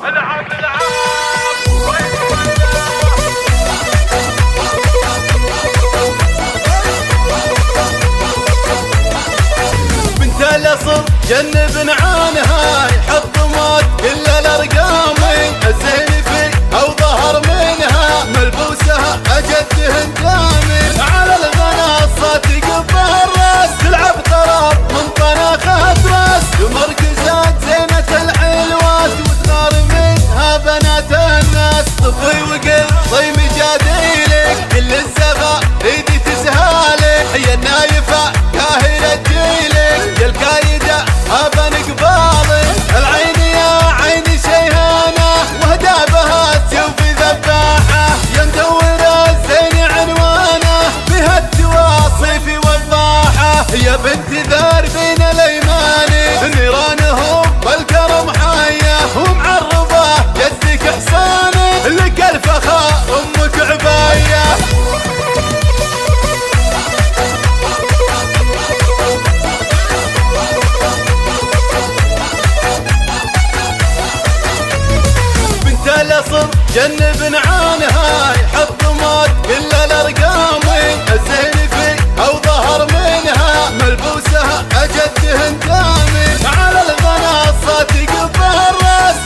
بنت الاصل جنب عانها يحط موت كل الارقام، الزين في او ظهر منها ملبوسها اجد هندامي، على المنصات تقبه الراس تلعب طراب من طناخها تراس، مركزات زينة العلوات وتغار منها بنات الناس، طفي وقل صيم جاديلك كل الزغا ريدي تسهالك، هي النايفة كاهلة جيلك يا الكايدة هبن قبالك، العين يا عيني شيهانة وهدابها تشوفي ذباحة، يا مدور الزين عنوانه بها التواصيف وضاحة، يا بنت ذار بين الايمان نيرانهم بالكرم حية ومعربة جدك حصانه لك الفخاء امك عباية. الاصل جنب عانها يحط موت كل الارقام، الزين في او ظهر منها ملبوسها اجد هندامي، على المنصات تقبه الراس